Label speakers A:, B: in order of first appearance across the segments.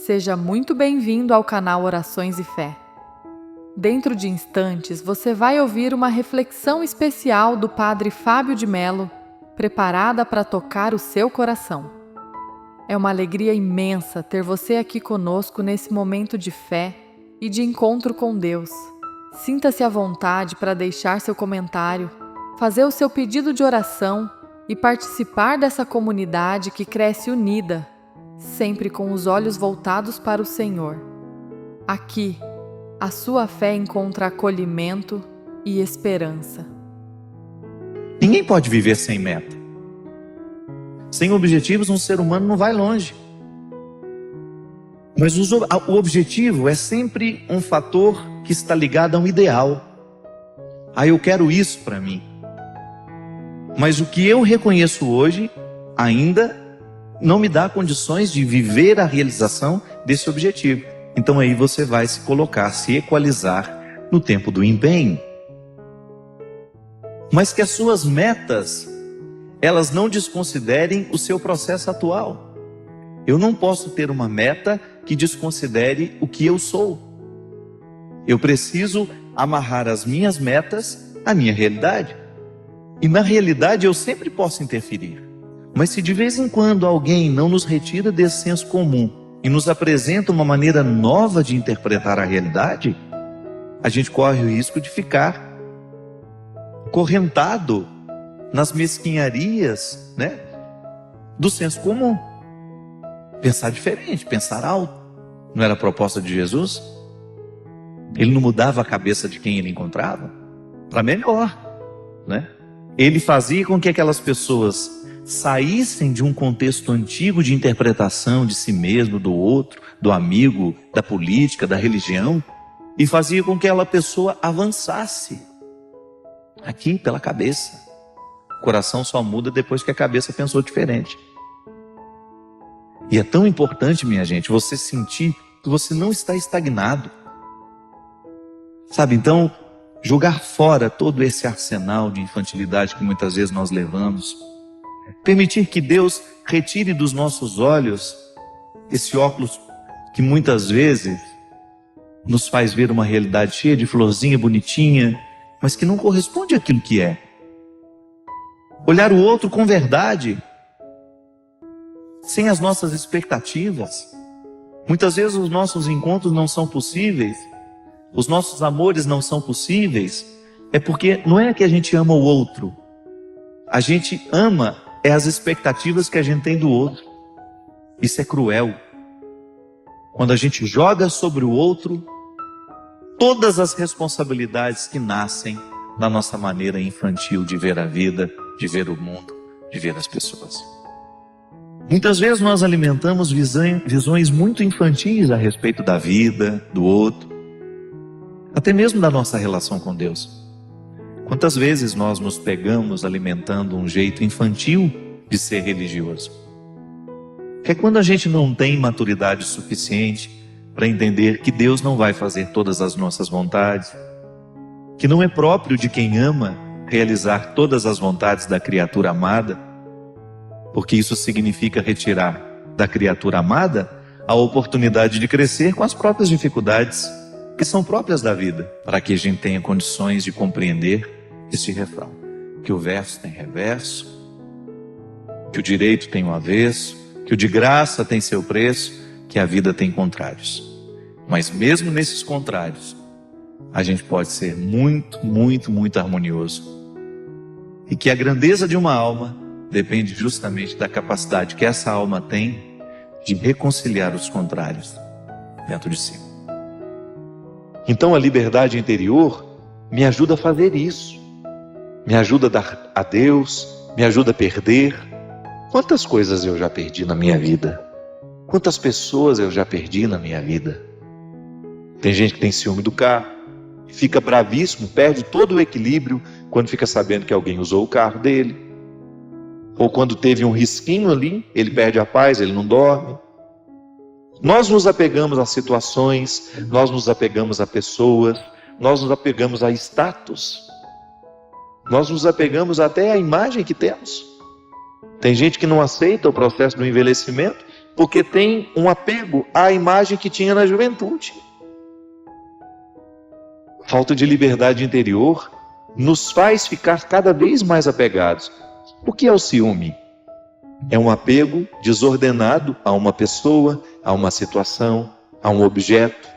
A: Seja muito bem-vindo ao canal Orações e Fé. Dentro de instantes, você vai ouvir uma reflexão especial do Padre Fábio de Mello, preparada para tocar o seu coração. É uma alegria imensa ter você aqui conosco nesse momento de fé e de encontro com Deus. Sinta-se à vontade para deixar seu comentário, fazer o seu pedido de oração e participar dessa comunidade que cresce unida, sempre com os olhos voltados para o Senhor. Aqui, a sua fé encontra acolhimento e esperança.
B: Ninguém pode viver sem meta. Sem objetivos, um ser humano não vai longe. Mas o objetivo é sempre um fator que está ligado a um ideal. Eu quero isso para mim. Mas o que eu reconheço hoje ainda não me dá condições de viver a realização desse objetivo. Então aí você vai se colocar, se equalizar no tempo do empenho. Mas que as suas metas, elas não desconsiderem o seu processo atual. Eu não posso ter uma meta que desconsidere o que eu sou. Eu preciso amarrar as minhas metas à minha realidade. E na realidade eu sempre posso interferir. Mas se de vez em quando alguém não nos retira desse senso comum e nos apresenta uma maneira nova de interpretar a realidade, a gente corre o risco de ficar correntado nas mesquinharias, do senso comum. Pensar diferente, pensar alto. Não era a proposta de Jesus? Ele não mudava a cabeça de quem ele encontrava para melhor, Ele fazia com que aquelas pessoas saíssem de um contexto antigo de interpretação de si mesmo, do outro, do amigo, da política, da religião, e fazia com que aquela pessoa avançasse aqui pela cabeça. O coração só muda depois que a cabeça pensou diferente. E é tão importante, minha gente, você sentir que você não está estagnado. Então, jogar fora todo esse arsenal de infantilidade que muitas vezes nós levamos, permitir que Deus retire dos nossos olhos esse óculos que muitas vezes nos faz ver uma realidade cheia de florzinha bonitinha, mas que não corresponde àquilo que é. Olhar o outro com verdade, sem as nossas expectativas. Muitas vezes os nossos encontros não são possíveis, os nossos amores não são possíveis, é porque não é que a gente ama o outro, a gente ama as expectativas que a gente tem do outro. Isso é cruel. Quando a gente joga sobre o outro todas as responsabilidades que nascem da nossa maneira infantil de ver a vida, de ver o mundo, de ver as pessoas. Muitas vezes nós alimentamos visões muito infantis a respeito da vida, do outro, até mesmo da nossa relação com Deus. Quantas vezes nós nos pegamos alimentando um jeito infantil de ser religioso? É quando a gente não tem maturidade suficiente para entender que Deus não vai fazer todas as nossas vontades, que não é próprio de quem ama realizar todas as vontades da criatura amada, porque isso significa retirar da criatura amada a oportunidade de crescer com as próprias dificuldades que são próprias da vida, para que a gente tenha condições de compreender esse refrão, que o verso tem reverso, que o direito tem um avesso, que o de graça tem seu preço, que a vida tem contrários. Mas mesmo nesses contrários, a gente pode ser muito, muito, muito harmonioso. E que a grandeza de uma alma depende justamente da capacidade que essa alma tem de reconciliar os contrários dentro de si. Então a liberdade interior me ajuda a fazer isso. Me ajuda a dar a Deus, me ajuda a perder. Quantas coisas eu já perdi na minha vida? Quantas pessoas eu já perdi na minha vida? Tem gente que tem ciúme do carro, fica bravíssimo, perde todo o equilíbrio quando fica sabendo que alguém usou o carro dele. Ou quando teve um risquinho ali, ele perde a paz, ele não dorme. Nós nos apegamos a situações, nós nos apegamos a pessoas, nós nos apegamos a status. Nós nos apegamos até à imagem que temos. Tem gente que não aceita o processo do envelhecimento porque tem um apego à imagem que tinha na juventude. Falta de liberdade interior nos faz ficar cada vez mais apegados. O que é o ciúme? É um apego desordenado a uma pessoa, a uma situação, a um objeto.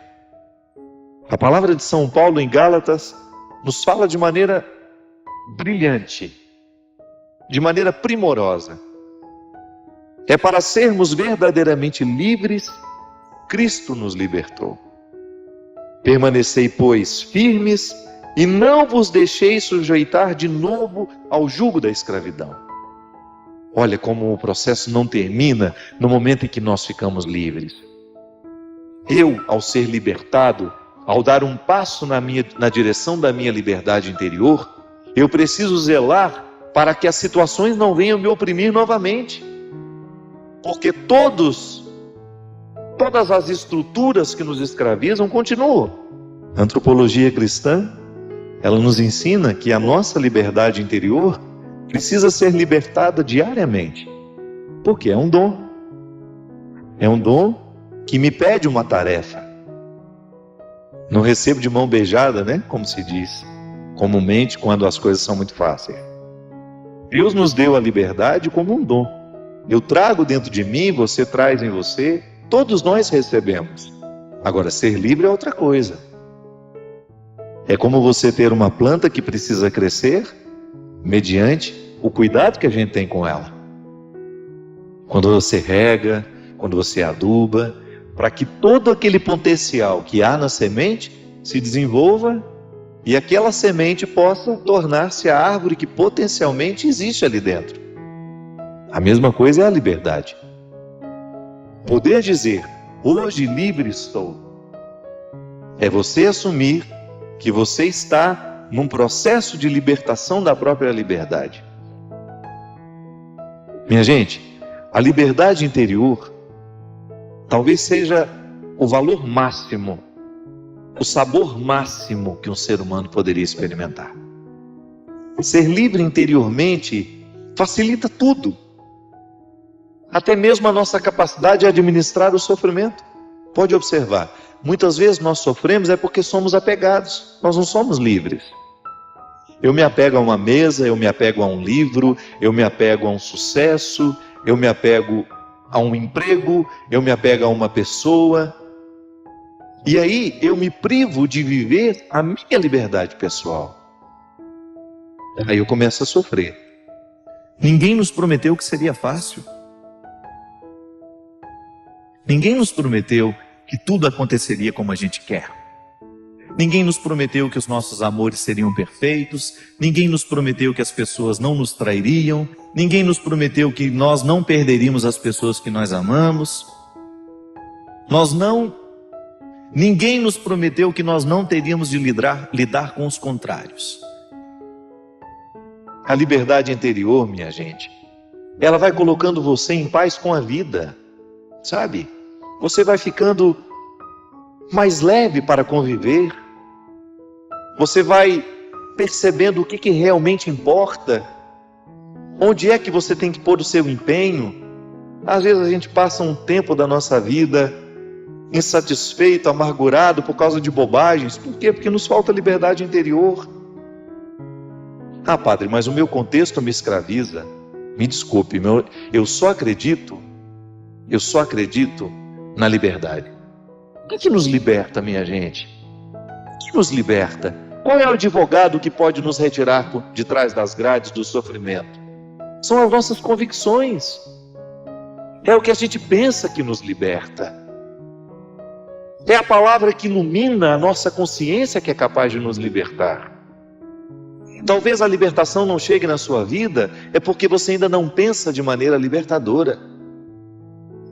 B: A palavra de São Paulo em Gálatas nos fala de maneira brilhante, de maneira primorosa. É para sermos verdadeiramente livres, Cristo nos libertou. Permanecei, pois, firmes e não vos deixeis sujeitar de novo ao jugo da escravidão. Olha como o processo não termina no momento em que nós ficamos livres. Eu, ao ser libertado, ao dar um passo na direção da minha liberdade interior, eu preciso zelar para que as situações não venham me oprimir novamente. Porque todas as estruturas que nos escravizam continuam. A antropologia cristã, ela nos ensina que a nossa liberdade interior precisa ser libertada diariamente. Porque é um dom. É um dom que me pede uma tarefa. Não recebo de mão beijada, né? Como se diz comumente quando as coisas são muito fáceis. Deus nos deu a liberdade como um dom. Eu trago dentro de mim, você traz em você, todos nós recebemos. Agora, ser livre é outra coisa. É como você ter uma planta que precisa crescer mediante o cuidado que a gente tem com ela. Quando você rega, quando você aduba, para que todo aquele potencial que há na semente se desenvolva e aquela semente possa tornar-se a árvore que potencialmente existe ali dentro. A mesma coisa é a liberdade. Poder dizer, hoje livre estou, é você assumir que você está num processo de libertação da própria liberdade. Minha gente, a liberdade interior talvez seja o valor máximo, o sabor máximo que um ser humano poderia experimentar. Ser livre interiormente facilita tudo. Até mesmo a nossa capacidade de administrar o sofrimento. Pode observar, muitas vezes nós sofremos é porque somos apegados, nós não somos livres. Eu me apego a uma mesa, eu me apego a um livro, eu me apego a um sucesso, eu me apego a um emprego, eu me apego a uma pessoa. E aí eu me privo de viver a minha liberdade pessoal. Aí eu começo a sofrer. Ninguém nos prometeu que seria fácil. Ninguém nos prometeu que tudo aconteceria como a gente quer. Ninguém nos prometeu que os nossos amores seriam perfeitos. Ninguém nos prometeu que as pessoas não nos trairiam. Ninguém nos prometeu que nós não perderíamos as pessoas que nós amamos. Ninguém nos prometeu que nós não teríamos de lidar com os contrários. A liberdade interior, minha gente, ela vai colocando você em paz com a vida, sabe? Você vai ficando mais leve para conviver. Você vai percebendo o que realmente importa. Onde é que você tem que pôr o seu empenho? Às vezes a gente passa um tempo da nossa vida insatisfeito, amargurado por causa de bobagens. Por quê? Porque nos falta liberdade interior. Ah, padre, mas o meu contexto me escraviza. Me desculpe, eu só acredito na liberdade. O que nos liberta, minha gente? O que nos liberta? Qual é o advogado que pode nos retirar de trás das grades do sofrimento? São as nossas convicções. É o que a gente pensa que nos liberta. É a palavra que ilumina a nossa consciência que é capaz de nos libertar. Talvez a libertação não chegue na sua vida, é porque você ainda não pensa de maneira libertadora.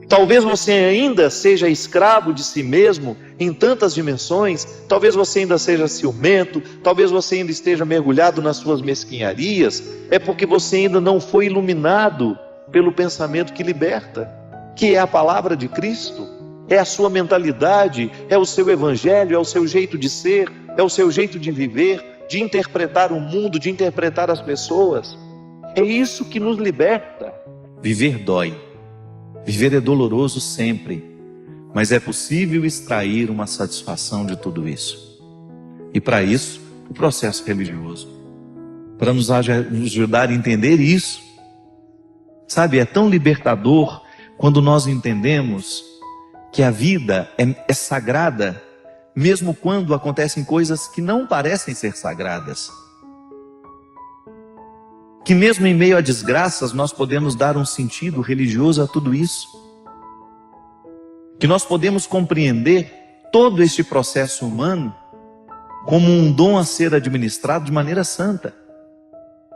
B: Talvez você ainda seja escravo de si mesmo em tantas dimensões. Talvez você ainda seja ciumento. Talvez você ainda esteja mergulhado nas suas mesquinharias. É porque você ainda não foi iluminado pelo pensamento que liberta, que é a palavra de Cristo. É a sua mentalidade, é o seu evangelho, é o seu jeito de ser, é o seu jeito de viver, de interpretar o mundo, de interpretar as pessoas. É isso que nos liberta. Viver dói. Viver é doloroso sempre, mas é possível extrair uma satisfação de tudo isso. E para isso, o processo religioso, para nos ajudar a entender isso. Sabe, é tão libertador quando nós entendemos que a vida é sagrada, mesmo quando acontecem coisas que não parecem ser sagradas. Que mesmo em meio a desgraças, nós podemos dar um sentido religioso a tudo isso. Que nós podemos compreender todo este processo humano como um dom a ser administrado de maneira santa.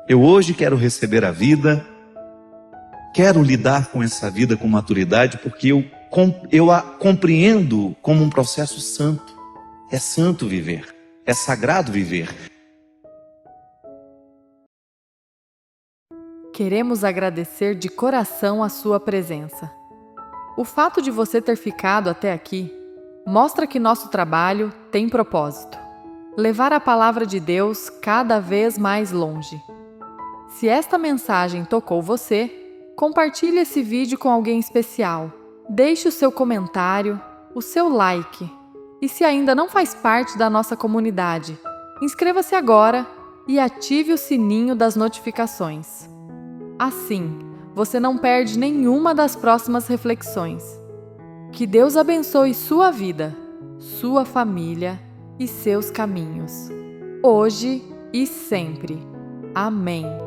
B: Eu hoje quero receber a vida, quero lidar com essa vida com maturidade, porque eu a compreendo como um processo santo. É santo viver, é sagrado viver.
A: Queremos agradecer de coração a sua presença. O fato de você ter ficado até aqui mostra que nosso trabalho tem propósito: levar a palavra de Deus cada vez mais longe. Se esta mensagem tocou você, compartilhe esse vídeo com alguém especial. Deixe o seu comentário, o seu like. E se ainda não faz parte da nossa comunidade, inscreva-se agora e ative o sininho das notificações. Assim, você não perde nenhuma das próximas reflexões. Que Deus abençoe sua vida, sua família e seus caminhos, hoje e sempre. Amém.